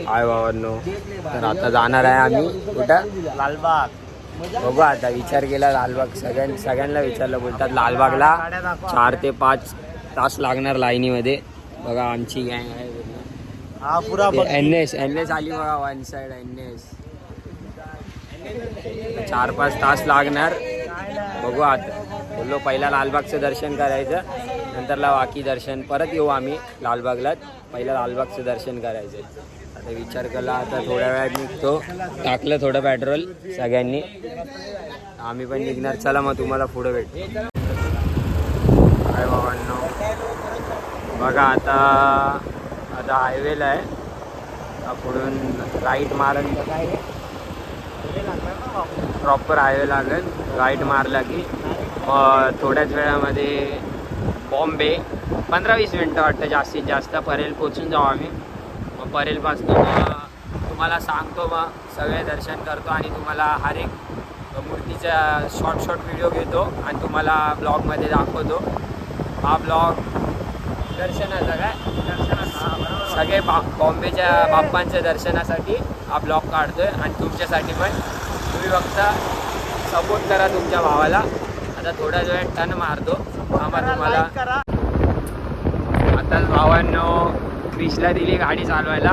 हाय भावांनो, तर आता जाणार आहे आम्ही कुठं? लालबाग. बघू आता, विचार केला लालबाग. सगळ्यांना विचारलं, बोलतात लालबागला 4 ते 5 तास लागणार लाईनीमध्ये. बघा आमची गँग आहे हा पुरा NS आली बघा, वन साइड NS. 4-5 तास लागणार. बघू आता, बोललो पहिला लालबागचं दर्शन करायचं, नंतरला बाकी दर्शन. परत येऊ आम्ही लालबागला, पहिलं लालबागचं दर्शन करायचं. आता विचार केला, आता थोड्या वेळात निघतो. टाकलं थोडं पेट्रोल सगळ्यांनी, आम्ही पण निघणार. चला मग तुम्हाला पुढं भेटतो. काय बाबांनो, बघा आता हायवेला आहे. पुढून राईट मारन तर काय प्रॉपर हायवे लागेल. राईट मारला की थोड्याच वेळामध्ये बॉम्बे 15-20 मिनटं वाटतं जास्तीत जास्त. परेल पोचून जाऊ आम्ही. मग परेलपासून तुम्हाला सांगतो, मग सगळे दर्शन करतो आणि तुम्हाला हर एक मूर्तीचा शॉर्ट व्हिडिओ घेतो आणि तुम्हाला ब्लॉगमध्ये दाखवतो. हा ब्लॉग दर्शनाचा काय सगळे बॉम्बेच्या बाप्पांच्या दर्शनासाठी हा ब्लॉग काढतोय आणि तुमच्यासाठी पण. तुम्ही बघता, सपोर्ट करा तुमच्या भावाला. आता थोड्या वेळ टर्न मारतो, आम्हा तुम्हाला. आता भावांनो क्रिशला दिली गाडी चालवायला.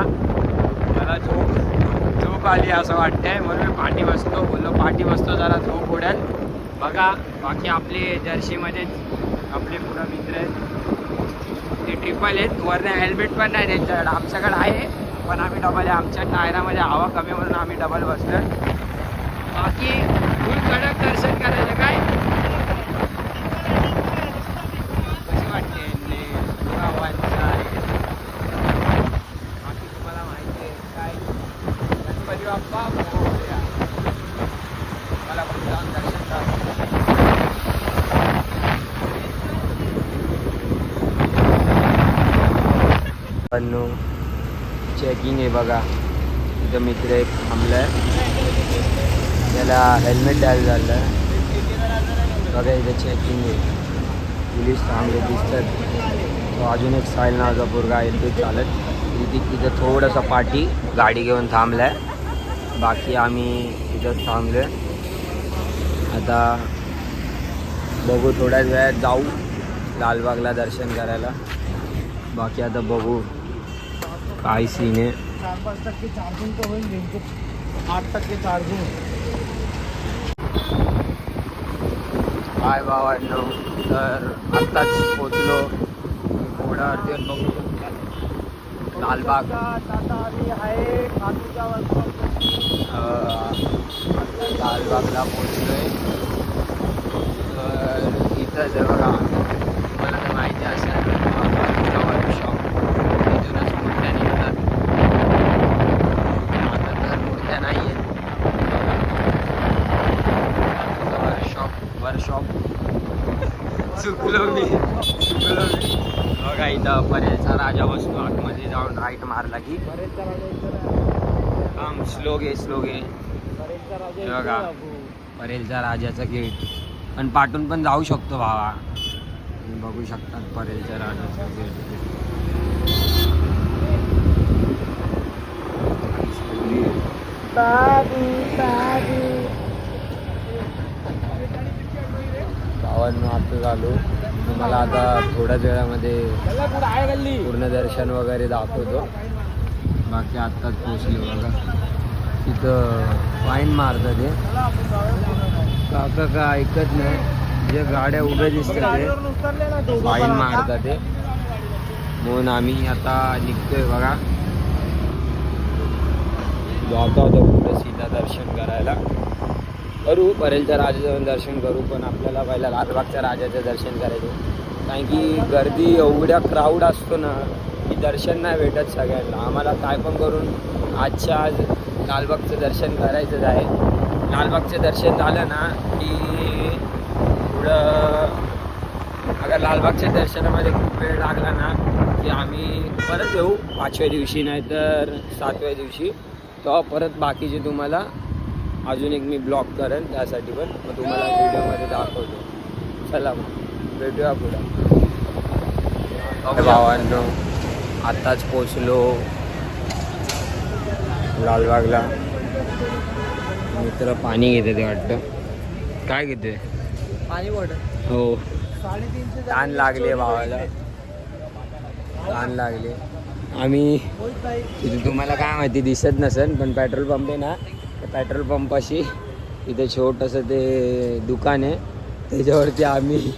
मला झोप आली असं वाटतंय, म्हणून मी पाठी बसतो. बोललो पाठी बसतो, जरा झोप उडेल. बघा बाकी आपले जर्सीमध्येच आपले पुरा मित्र आहेत, ते ट्रिपल आहेत. वरनं हेल्मेट पण नाही त्यांच्याकडे, आमच्याकडे आहे पण आम्ही डबल आहे. आमच्या टायरामध्ये हवा कमी म्हणून आम्ही डबल बसलो. बाकी फुल कडक दर्शन करायचं. काय कशी वाटते बाकी तुम्हाला माहिती आहे काय? गणपती बाप्पा मोरया. मला पण जाऊन दर्शन करा. चेकिंग आहे बघा, इथं मित्र एक थांबलाय, त्याला हेल्मेट द्यायला झालं. बघा इथं चेकिंग आहे, पोलीस थांबले दिसतात. तो अजून एक साईल नावाचा पोरगा आहे ते चालत. तिथं थोडंसं पाठी गाडी घेऊन थांबलाय. बाकी आम्ही इथंच थांबलो. आता बघू, थोड्याच वेळात जाऊ लालबागला दर्शन करायला. बाकी आता बघू काय सीन आहे. 4-5% चार्जिंग तर होईल, नेमके 8% चार्जिंग. काय भावांनो, तर आत्ताच पोचलो घोडावरती. बघू लालबाग लालबागला पोचलोय. तर इथंच आहे बघा, मला तर माहिती असेल वर्कशॉप. इथूनच मूर्त्या निघतात. आता तर मूर्त्या नाही आहेत. वर्कशॉप चुकलो मी. बघा इथं परेलचा राजा बसतो. आतमध्ये जाऊन राईट मारला की काम स्लो घे. बघा परेलचा राजाचा गेट, पण पाठून पण जाऊ शकतो भावा. बघू शकतात परेलच्या राजाचा गेट. भावांनो आता झालो. तुम्हाला आता थोड्याच वेळामध्ये पूर्ण दर्शन वगैरे दाखवतो. बाकी आत्ताच पोचलो. बघा तिथं फाईन मारतात ते काका, का ऐकत नाही. जे गाड्या उभ्या दिसतात ते फाईन मारतात ते, म्हणून आम्ही आता निघतोय. बघा जातो होतो पुढे सीधा दर्शन करायला. करू परेलच्या राजाचं दर्शन करू, पण आपल्याला पहिला लालबागच्या राजाचं दर्शन करायचं. कारण की गर्दी एवढ्या क्राऊड असतो ना की दर्शन नाही भेटत सगळ्यांना. आम्हाला काय पण करून आज लालबागचं दर्शन करायचंच आहे. लालबागचं दर्शन झालं ना की पुढं, अगर लालबागच्या दर्शनामध्ये खूप वेळ लागला ना की आम्ही परत येऊ 5व्या दिवशी, नाही तर 7व्या दिवशी. तेव्हा परत बाकीचे तुम्हाला अजून एक मी ब्लॉग करेन, त्यासाठी पण मग तुम्हाला व्हिडिओमध्ये दाखवतो. चला मग भेटूया पुढं. भावांनो आत्ताच पोचलो लालबागला मित्र पाणी घेते ते वाटतं. काय घेते? पाणी बॉटल. हो 350 ताण लागले भावाला, ताण लागले. आम्ही इथे तुम्हाला काय माहिती दिसत नसेल पण पेट्रोल पंप आहे ना, त्या पेट्रोल पंपाशी इथे छोटंसं ते दुकान आहे. त्याच्यावरती आम्ही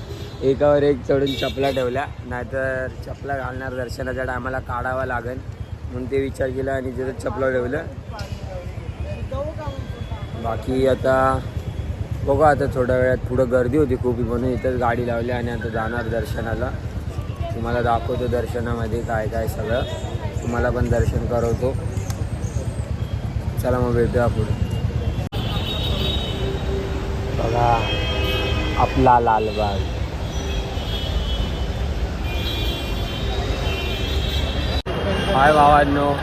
एकावर एक चढून चपला ठेवल्या, नाहीतर चपला घालणार दर्शनाच्या टायमाला काढावा लागेल म्हणून ते विचार केला आणि तिथं चपला ठेवलं. बाकी आता बघू, आता थोड्या वेळात पुढं गर्दी होती खूप म्हणून इथंच गाडी लावली आणि आता जाणार दर्शनाला. तुम्हाला दाखवतो दर्शनामध्ये काय काय सगळं, तुम्हाला पण दर्शन करवतो. चला मग भेटूया पुढे. बघा आपला लालबाग. हाय भावांनो,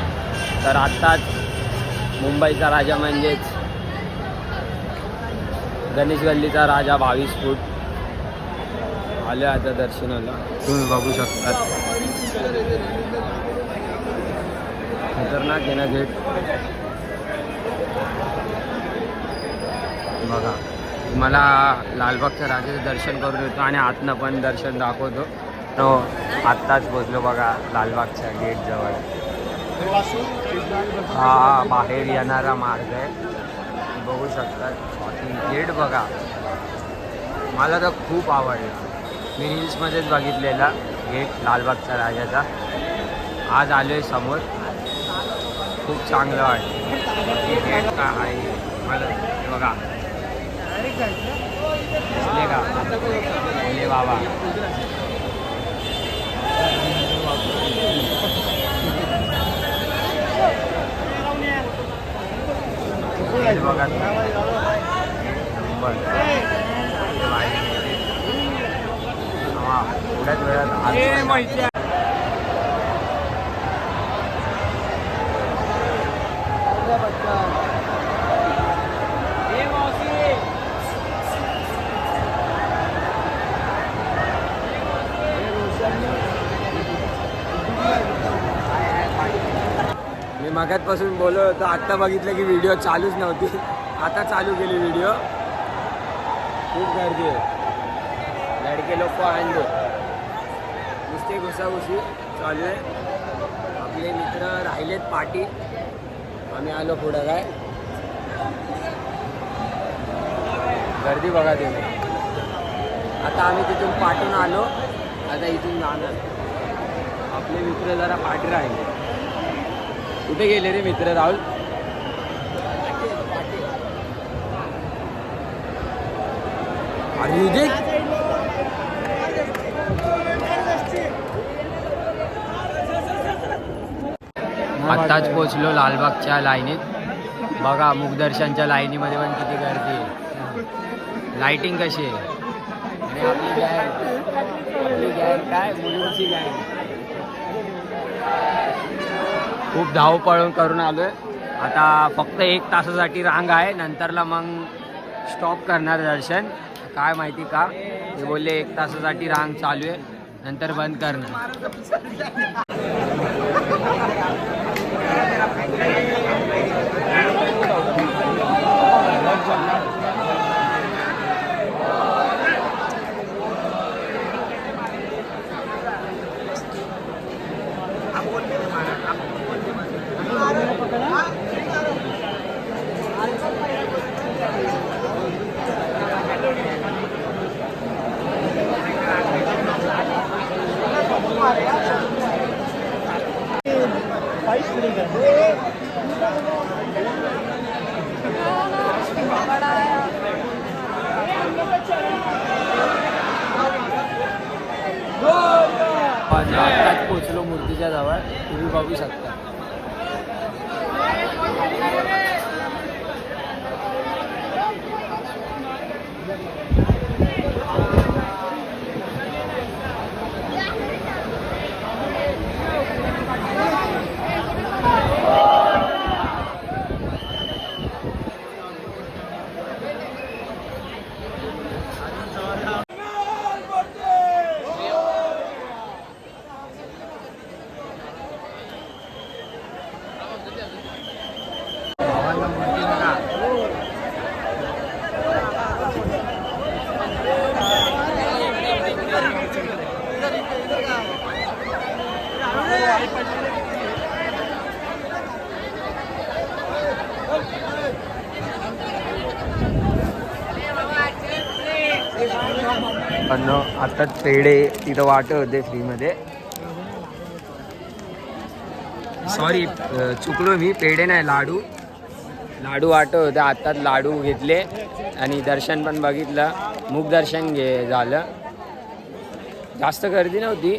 तर आत्ताच मुंबईचा राजा म्हणजेच गणेश गल्लीचा राजा 22 फूट आले आता दर्शनाला. तुम्ही बघू शकता खतरनाक आहे ना गेट. बघा तुम्हाला लालबागच्या राजाचं दर्शन करून येतो आणि आतनं पण दर्शन दाखवतो. तो आत्ताच पोचलो बघा लालबागच्या गेटजवळ. हा बाहेर येणारा मार्ग आहे, बघू शकता. बाकी गेट बघा, मला तर खूप आवडला. मी रील्समध्येच बघितलेला गेट लालबागच्या राजाचा. आज आलो आहे समोर, खूप चांगलं वाटतं. गेट का आहे मला बघा, दिसले का बोले बाबा. बघा नंबर थोड्याच वेळात मी मगातपासून बोलत होतो, आत्ता बघितलं की व्हिडिओ चालूच नव्हती, आता चालू केली व्हिडिओ. खूप गर्दी आहे, लडके लोक आणले, नुसते घुसाघुसी चालू आहे. आपले मित्र राहिलेत पाठी, आम्ही आलो पुढं. काय गर्दी बघा तुम्ही. आता आम्ही तिथून पाठून आलो, आता इथून जाणार. आपले मित्र जरा पाठी राहिले. कुठे गेले रे मित्र राहुल? आणि आत्ताच पोचलो लालबागच्या लाईनीत. बघा मुखदर्शनच्या लाईनीमध्ये पण किती गर्दी आहे. लाईटिंग कशी आहे. आणि आपली गँग काय मुलींची गँग. खूप धावपळ करून आलो आहे. आता फक्त 1 तासासाठी रांग आहे, नंतरला मग स्टॉप करणार दर्शन. काय माहिती का, ते बोलले 1 तासासाठी रांग चालू आहे, नंतर बंद करणार. आत्ताच पोचलो मूर्तीच्या जवळ, तुम्ही बघू शकता. पण आताच पेढे तिथं वाटत होते फ्रीमध्ये. सॉरी चुकलो मी, पेढे नाही लाडू वाटत होते. आत्ताच लाडू घेतले आणि दर्शन पण बघितलं. मुख दर्शन झालं. जास्त गर्दी नव्हती,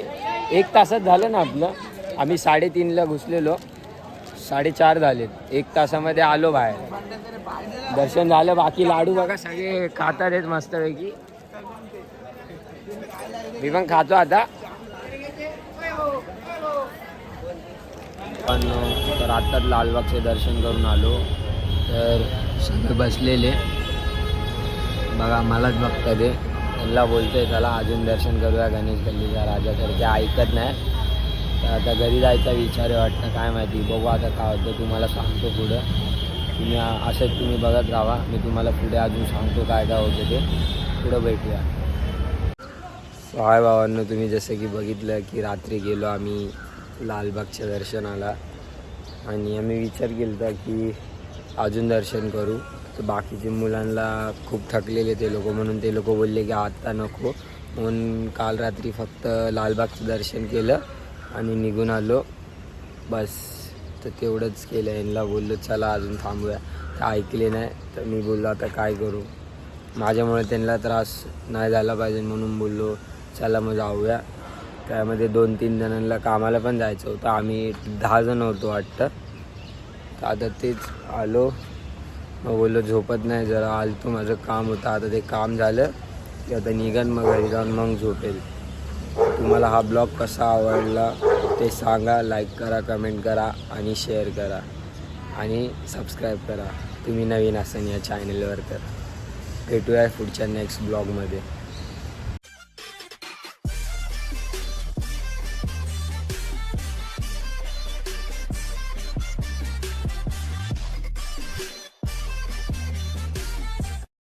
1 तासात झालं ना आपलं. आम्ही 3:30ला घुसलेलो, 4:30 झालेत. 1 तासामध्ये आलो बाहेर. दर्शन झालं. बाकी लाडू बघा सगळे खातात आहेत मस्तपैकी. मी पण खातो आता. पण तर आत्ताच लालबागचे दर्शन करून आलो. तर सगळे बसलेले बघा, मलाच बघता ते. त्यांना बोलतोय चला अजून दर्शन करूया गणेश गल्लीचा राजा, तर ते ऐकत नाही. तर आता घरी जायचा विचार आहे वाटतं, काय माहिती. बघू आता काय होतं, तुम्हाला सांगतो पुढं. तुम्ही असंच तुम्ही बघत राहा. मी तुम्हाला पुढे अजून सांगतो काय काय होतं ते. पुढं भेटूया. हाय भावांनो, तुम्ही जसं की बघितलं की रात्री गेलो आम्ही लालबागच्या दर्शनाला आणि आम्ही विचार केला की अजून दर्शन करू. तर बाकीचे मुलांना खूप थकलेले ते लोक, म्हणून ते लोक बोलले की आत्ता नको. म्हणून काल रात्री फक्त लालबागचं दर्शन केलं आणि निघून आलो बस. तर तेवढंच केलं. यांना बोललो चला अजून थांबूया, ते ऐकले नाही. तर मी बोललो आता काय करू, माझ्यामुळे त्यांना त्रास नाही झाला पाहिजे म्हणून बोललो चला मग जाऊया. त्यामध्ये 2-3 जणांना कामाला पण जायचं होतं. आम्ही 10 जण होतो वाटतं. तर आता तेच आलो. मग बोललो झोपत नाही, जरा आलतो, माझं काम होतं. आता ते काम झालं की आता निघन, मग घरी जाऊन मग झोपेल. तुम्हाला हा ब्लॉग कसा आवडला ते सांगा. लाईक करा, कमेंट करा आणि शेअर करा आणि सबस्क्राईब करा तुम्ही नवीन असाल या चॅनलवर. तर भेटूया पुढच्या नेक्स्ट ब्लॉगमध्ये.